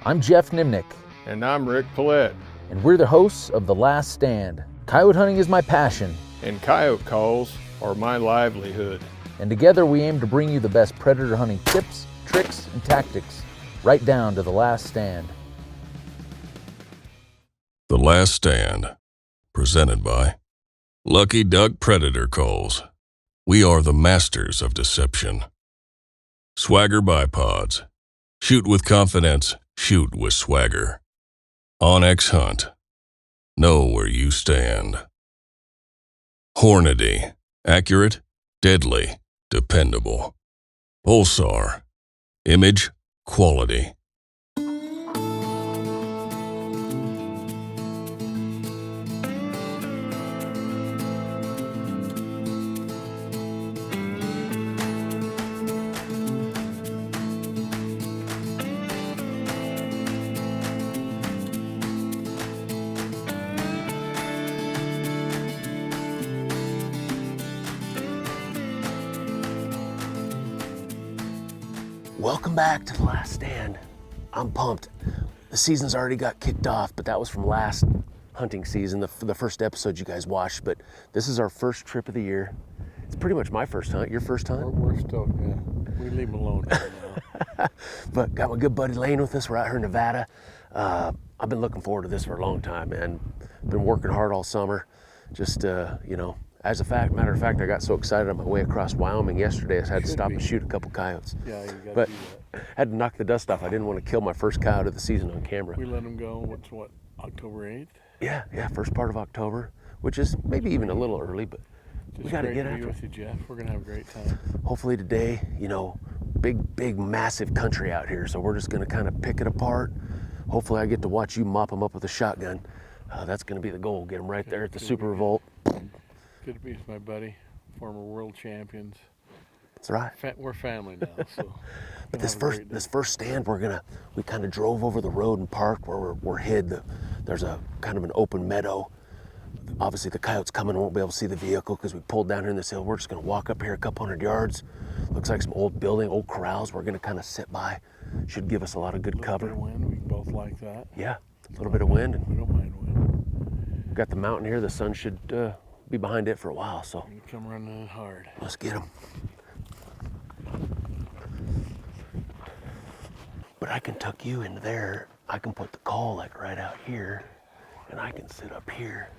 I'm Geoff Nemnich. And I'm Rick Paillet. And we're the hosts of The Last Stand. Coyote hunting is my passion. And coyote calls are my livelihood. And together we aim to bring you the best predator hunting tips, tricks, and tactics, right down to The Last Stand. The Last Stand, presented by Lucky Duck Predator Calls. We are the masters of deception. Swagger Bipods. Shoot with confidence, shoot with swagger. OnX Hunt. Know where you stand. Hornady. Accurate, deadly, dependable. Pulsar. Image, quality. Welcome back to The Last Stand. I'm pumped. The season's already got kicked off, but that was from last hunting season, the first episode you guys watched, but this is our first trip of the year. It's pretty much my first hunt. Your first hunt? We're stoked, yeah. We leave them alone right now. But got my good buddy Lane with us. We're out here in Nevada. I've been looking forward to this for a long time, man. Been working hard all summer. Just, as a matter of fact, I got so excited on my way across Wyoming yesterday, I had to stop and shoot a couple coyotes. Yeah, you got But to do that. I had to knock the dust off. I didn't want to kill my first coyote of the season on camera. We let them go, what, October 8th? Yeah, first part of October, which is maybe even a little early, but we got to get after it. With you, Geoff. We're going to have a great time. Hopefully today, big, massive country out here, so we're just going to kind of pick it apart. Hopefully I get to watch you mop them up with a shotgun. That's going to be the goal, get them right there at the Super Revolt. Good to be with my buddy, former world champions. That's right. We're family now, so. But this first stand, we kind of drove over the road and parked where we're hid. There's a kind of an open meadow. Obviously the coyotes coming won't be able to see the vehicle because we pulled down here in this hill. We're just going to walk up here a couple hundred yards. Looks like some old building, old corrals we're going to kind of sit by. Should give us a lot of good cover. A little bit of wind, we both like that. Yeah, a little bit of wind. We don't mind wind. We've got the mountain here. The sun should be behind it for a while, so. You come running hard. Let's get them. But I can tuck you into there. I can put the call like right out here, and I can sit up here.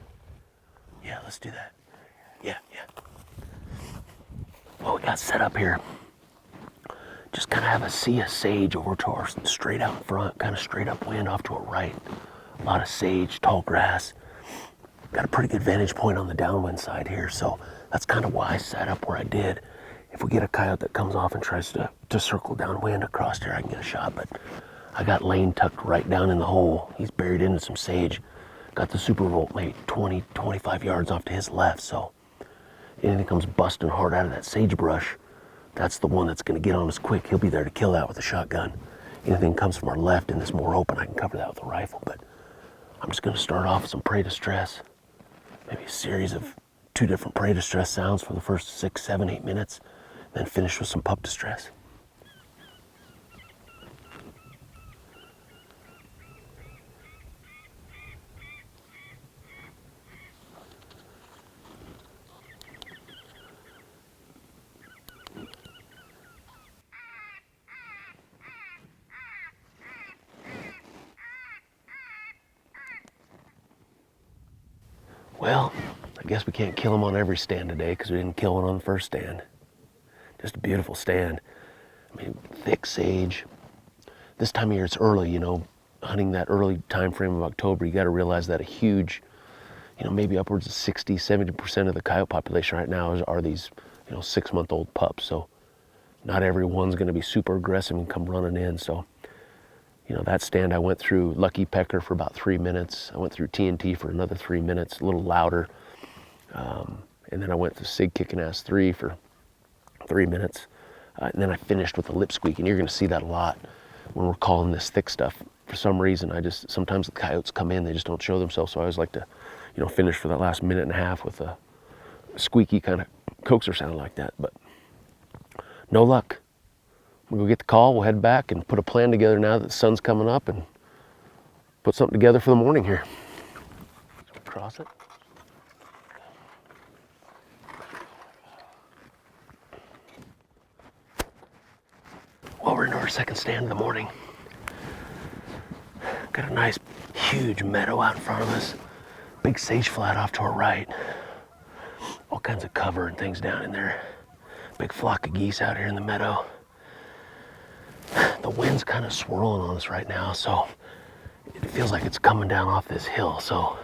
Yeah, let's do that. Yeah. Well, we got set up here. Just kind of have a sea of sage over to our straight out in front, kind of straight up wind off to our right. A lot of sage, tall grass. Got a pretty good vantage point on the downwind side here, so that's kind of why I sat up where I did. If we get a coyote that comes off and tries to circle downwind across here, I can get a shot, but I got Lane tucked right down in the hole. He's buried into some sage. Got the Super Revolt maybe 20, 25 yards off to his left, so anything comes busting hard out of that sagebrush, that's the one that's going to get on us quick. He'll be there to kill that with a shotgun. Anything comes from our left and it's more open, I can cover that with a rifle, but I'm just going to start off with some prey distress. Maybe a series of 2 different prey distress sounds for the first 6, 7, 8 minutes, then finish with some pup distress. Well, I guess we can't kill them on every stand today because we didn't kill one on the first stand. Just a beautiful stand. I mean, thick sage. This time of year it's early, hunting that early time frame of October, you got to realize that a huge, maybe upwards of 60, 70% of the coyote population right now are these, 6-month-old pups. So not everyone's going to be super aggressive and come running in. So, that stand I went through Lucky Pecker for about 3 minutes. I went through TNT for another 3 minutes, a little louder. And then I went to Sig Kicking Ass 3 for 3 minutes. And then I finished with a lip squeak, and you're going to see that a lot when we're calling this thick stuff. For some reason, sometimes the coyotes come in, they just don't show themselves, so I always like to, finish for that last minute and a half with a squeaky kind of coaxer sound like that, but no luck. We'll go get the call, we'll head back and put a plan together now that the sun's coming up, and put something together for the morning here. Cross it. Well, we're into our second stand of the morning. Got a nice, huge meadow out in front of us. Big sage flat off to our right. All kinds of cover and things down in there. Big flock of geese out here in the meadow. The wind's kind of swirling on us right now, so it feels like it's coming down off this hill. So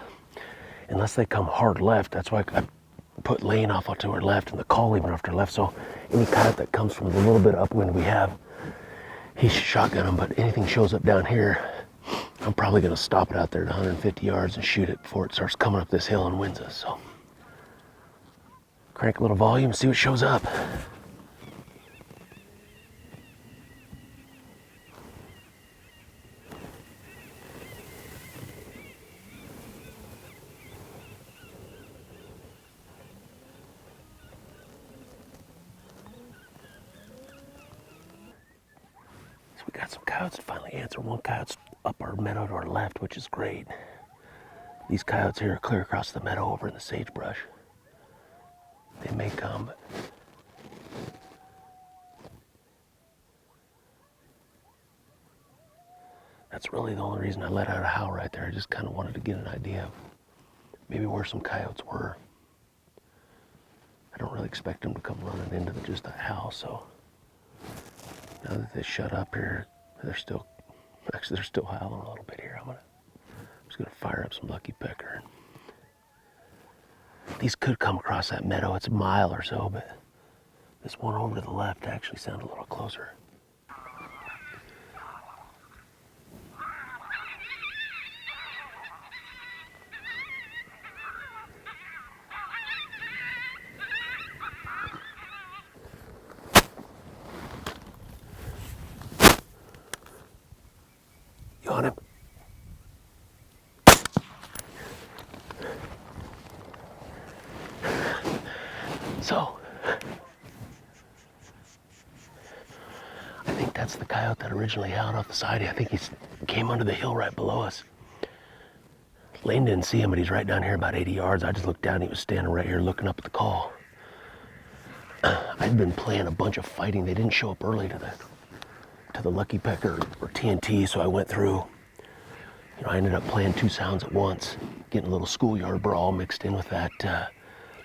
unless they come hard left, that's why I put Lane off to our left and the call even off to our left. So any coyote that comes from the little bit of upwind we have, he's shotgun them. But anything shows up down here, I'm probably going to stop it out there at 150 yards and shoot it before it starts coming up this hill and wins us. So crank a little volume, see what shows up. So we got some coyotes to finally answer. One coyote's up our meadow to our left, which is great. These coyotes here are clear across the meadow over in the sagebrush. They may come, but that's really the only reason I let out a howl right there. I just kind of wanted to get an idea of maybe where some coyotes were. I don't really expect them to come running into just a house, so now that they shut up here, they're still howling a little bit here. I'm just gonna fire up some lucky pecker. These could come across that meadow. It's a mile or so, but this one over to the left actually sounded a little closer. You on him? So, I think that's the coyote that originally howled off the side. I think he came under the hill right below us. Lane didn't see him, but he's right down here about 80 yards. I just looked down, he was standing right here looking up at the call. I'd been playing a bunch of fighting. They didn't show up early to the lucky pecker or TNT, so I went through. You know, I ended up playing two sounds at once, getting a little schoolyard brawl mixed in with that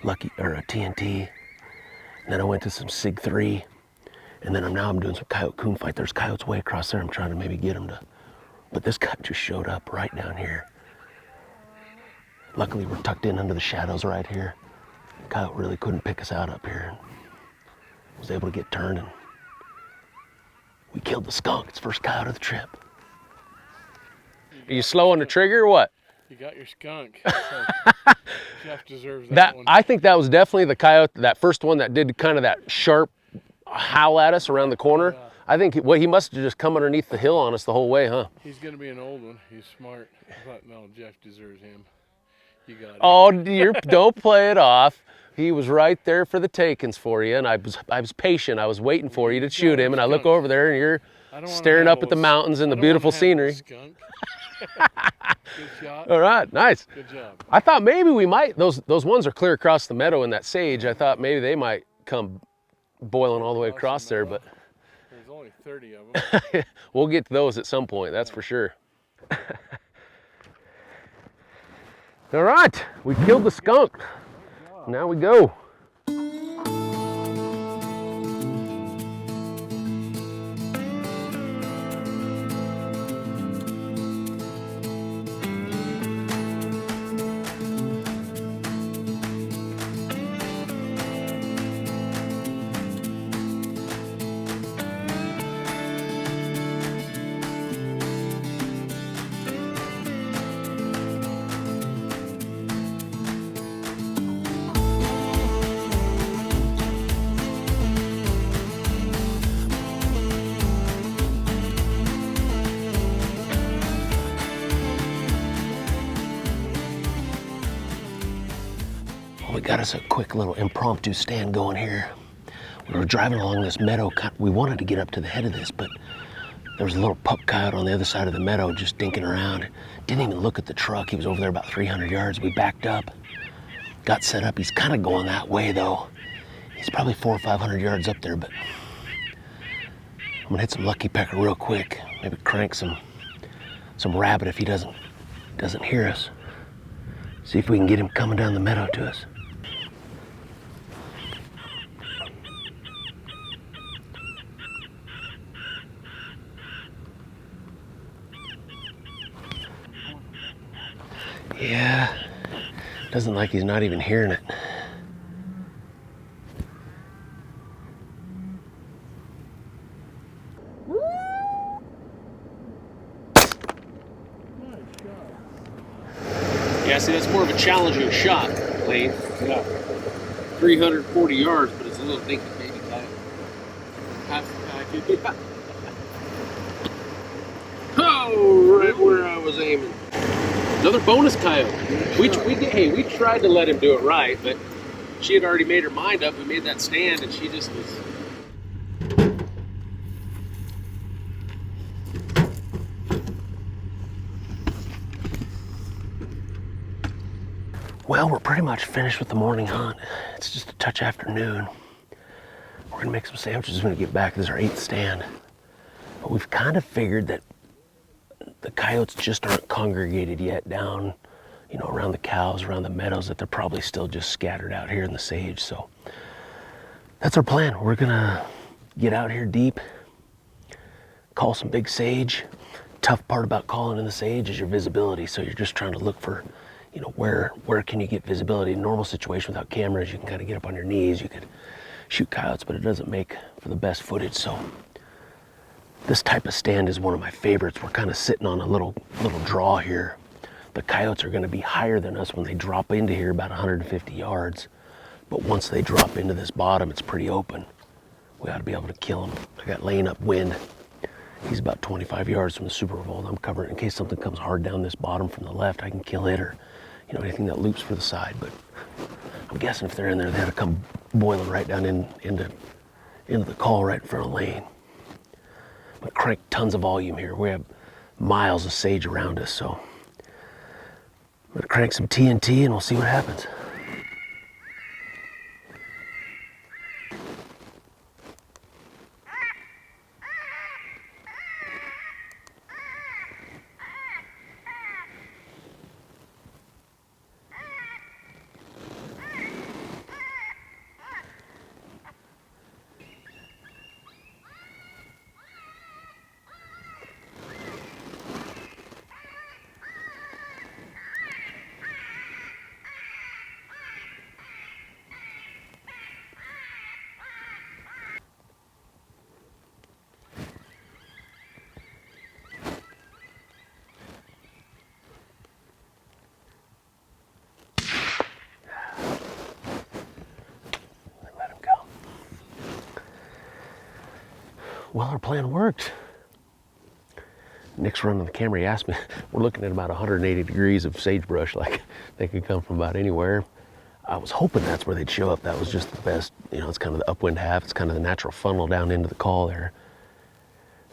lucky or a TNT. And then I went to some Sig 3, and then I'm doing some coyote coon fight. There's coyotes way across there. I'm trying to maybe get them to, but this guy just showed up right down here. Luckily, we're tucked in under the shadows right here. The coyote really couldn't pick us out up here. And was able to get turned, and we killed the skunk. It's first coyote of the trip. Are you slow on the trigger or what? You got your skunk. So Geoff deserves that one. I think that was definitely the coyote, that first one that did kind of that sharp howl at us around the corner. Yeah. I think he must have just come underneath the hill on us the whole way, huh? He's going to be an old one. He's smart. But no, Geoff deserves him. You got it. Oh, don't play it off. He was right there for the takings for you, and I was patient. I was waiting for you to shoot him, and I look over there, and you're staring up at the mountains and the beautiful scenery. Good shot. All right, nice. Good job. I thought maybe we might, those ones are clear across the meadow in that sage. I thought maybe they might come boiling all the way across there, but there's only 30 of them. we'll get to those at some point, that's for sure. All right, we killed the skunk. Now we go. We got us a quick little impromptu stand going here. We were driving along this meadow. We wanted to get up to the head of this, but There was a little pup coyote on the other side of the meadow just dinking around. Didn't even look at the truck. He was over there about 300 yards. We backed up, got set up. He's kind of going that way though. He's probably 400 or 500 yards up there, but I'm gonna hit some lucky pecker real quick. Maybe crank some rabbit if he doesn't hear us. See if we can get him coming down the meadow to us. Yeah, doesn't like he's not even hearing it. Yeah, see, that's more of a challenging shot, Lane. Yeah. 340 yards, but it's a little dinky baby coyote. Oh, right where I was aiming. Another bonus coyote. We tried to let him do it right, but she had already made her mind up. We made that stand, and she just was. Well, we're pretty much finished with the morning hunt. It's just a touch after noon. We're gonna make some sandwiches when we get back. This is our 8th stand. But we've kind of figured that the coyotes just aren't congregated yet down, you know, around the cows, around the meadows, that they're probably still just scattered out here in the sage. So that's our plan. We're gonna get out here deep, call some big sage. Tough part about calling in the sage is your visibility. So you're just trying to look for, you know, where can you get visibility? In a normal situation without cameras, you can kind of get up on your knees, you could shoot coyotes, but it doesn't make for the best footage. So this type of stand is one of my favorites. We're kind of sitting on a little draw here. The coyotes are gonna be higher than us when they drop into here, about 150 yards. But once they drop into this bottom, it's pretty open. We ought to be able to kill them. I got Lane upwind. He's about 25 yards from the super revolt. I'm covering in case something comes hard down this bottom from the left. I can kill it, or you know, anything that loops for the side. But I'm guessing if they're in there, they had to come boiling right down into the call right in front of Lane. But crank tons of volume here. We have miles of sage around us, so I'm gonna crank some TNT and we'll see what happens. Well, our plan worked. Nick's running the camera. He asked me, we're looking at about 180 degrees of sagebrush, like they could come from about anywhere. I was hoping that's where they'd show up. That was just the best, you know, it's kind of the upwind half. It's kind of the natural funnel down into the call there.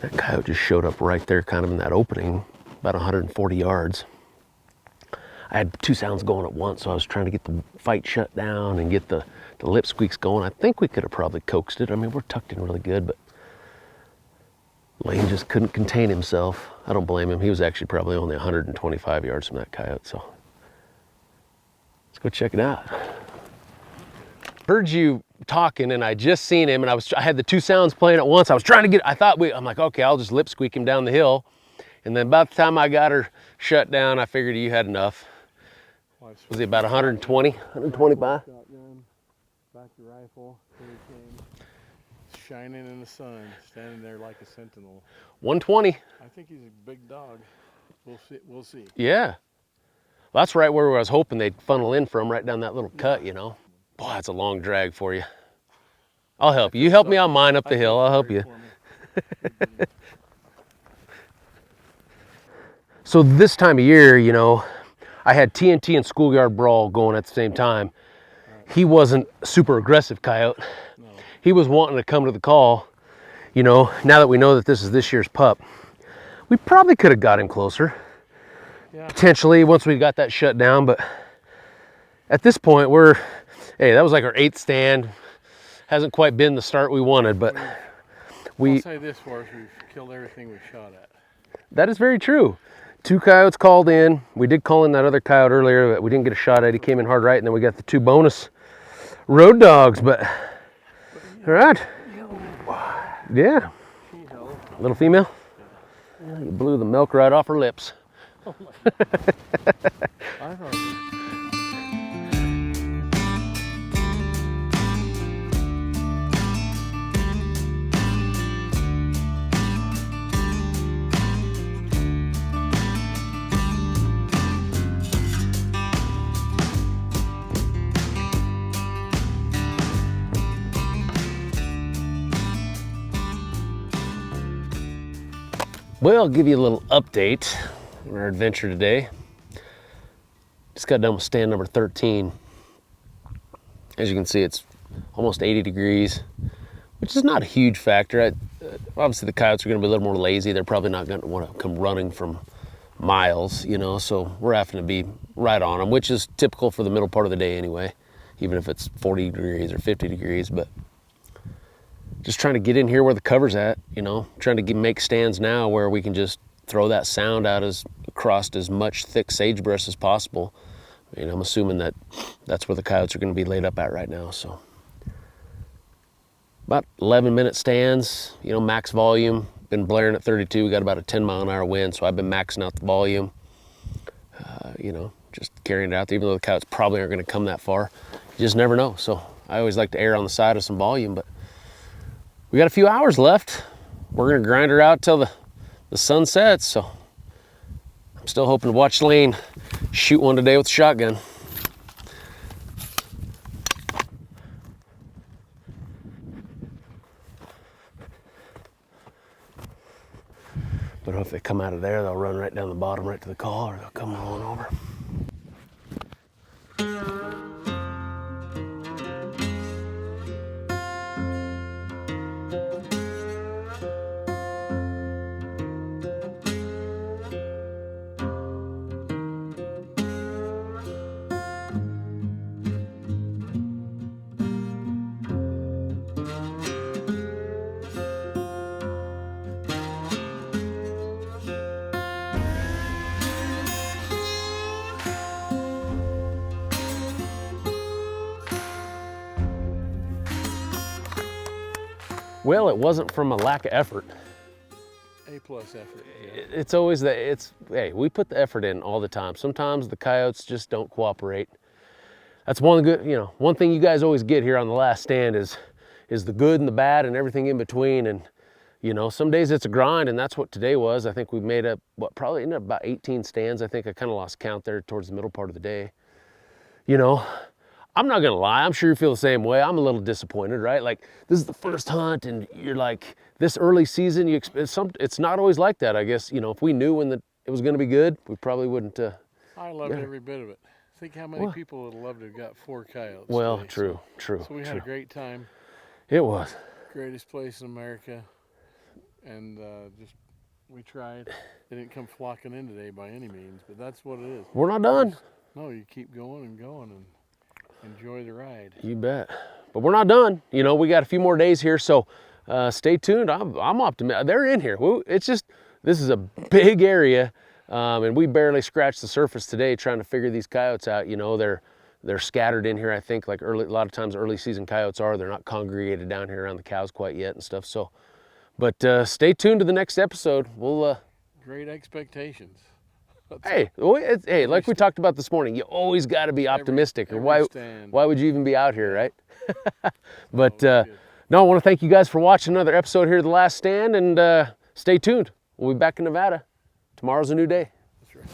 That coyote just showed up right there, kind of in that opening, about 140 yards. I had 2 sounds going at once, so I was trying to get the fight shut down and get the lip squeaks going. I think we could have probably coaxed it. I mean, we're tucked in really good, but Lane just couldn't contain himself. I don't blame him. He was actually probably only 125 yards from that coyote, so let's go check it out. Heard you talking and I just seen him, and I had the 2 sounds playing at once. I was trying to I'm like, okay, I'll just lip squeak him down the hill. And then about the time I got her shut down, I figured you had enough. Was he about 120, 125? Shotgun, back your rifle, here he came. Shining in the sun, standing there like a sentinel. 120. I think he's a big dog. We'll see. Yeah. Well, that's right where I was hoping they'd funnel in from, right down that little cut, you know. Boy, that's a long drag for you. I'll help you. You help me on mine up the hill. I'll help you. So this time of year, you know, I had TNT and Schoolyard Brawl going at the same time. He wasn't super aggressive coyote. No. He was wanting to come to the call. you know, now that we know that this is this year's pup, we probably could have got him closer. Yeah. Potentially once we got that shut down, but at this point hey, that was like our 8th stand. Hasn't quite been the start we wanted, but I'll say this for us, we've killed everything we've shot at. that is very true. 2 coyotes called in. We did call in that other coyote earlier that we didn't get a shot at. He came in hard right, and then we got the 2 bonus road dogs, but all right. Yeah. Little female. Yeah, you blew the milk right off her lips. Oh my God. I thought Well, I'll give you a little update on our adventure today. Just got done with stand number 13. As you can see, it's almost 80 degrees, which is not a huge factor. Obviously, the coyotes are going to be a little more lazy. They're probably not going to want to come running from miles, you know, so we're having to be right on them, which is typical for the middle part of the day anyway, even if it's 40 degrees or 50 degrees. But just trying to get in here where the cover's at, you know, trying to make stands now where we can just throw that sound out across as much thick sagebrush as possible. I mean, I'm assuming that that's where the coyotes are going to be laid up at right now. So about 11-minute stands, you know, max volume, been blaring at 32. We got about a 10-mile-an-hour wind, so I've been maxing out the volume, you know, just carrying it out there, even though the coyotes probably aren't going to come that far. You just never know. So I always like to err on the side of some volume, but we got a few hours left. We're going to grind her out till the sun sets, so I'm still hoping to watch Lane shoot one today with a shotgun. But if they come out of there, they'll run right down the bottom, right to the call, or they'll come on over. Well, it wasn't from a lack of effort. A+ effort. Yeah. It's always hey, we put the effort in all the time. Sometimes the coyotes just don't cooperate. That's one thing you guys always get here on the last stand is the good and the bad and everything in between. And, you know, some days it's a grind, and that's what today was. I think we made up, probably ended up about 18 stands. I think I kind of lost count there towards the middle part of the day. You know, I'm not gonna lie, I'm sure you feel the same way. I'm a little disappointed, right? Like, this is the first hunt, and you're like, this early season, it's not always like that, I guess. You know, if we knew when it was gonna be good, we probably wouldn't. I loved every bit of it. Think how many people would love to have got 4 coyotes. Well, today. true. So we had a great time. It was. Greatest place in America. And we tried. They didn't come flocking in today by any means, but that's what it is. We're not done. No, you keep going and enjoy the ride. You bet. But we're not done. You know, we got a few more days here, so stay tuned. I'm optimistic. They're in here. It's just, this is a big area, and we barely scratched the surface today trying to figure these coyotes out. You know, they're scattered in here, I think, like a lot of times early season coyotes are. They're not congregated down here around the cows quite yet and stuff. So, but stay tuned to the next episode. We'll great expectations. Hey, like we talked about this morning, you always got to be optimistic, or why would you even be out here, right? But no, I want to thank you guys for watching another episode here of The Last Stand, and stay tuned. We'll be back in Nevada. Tomorrow's a new day. That's right.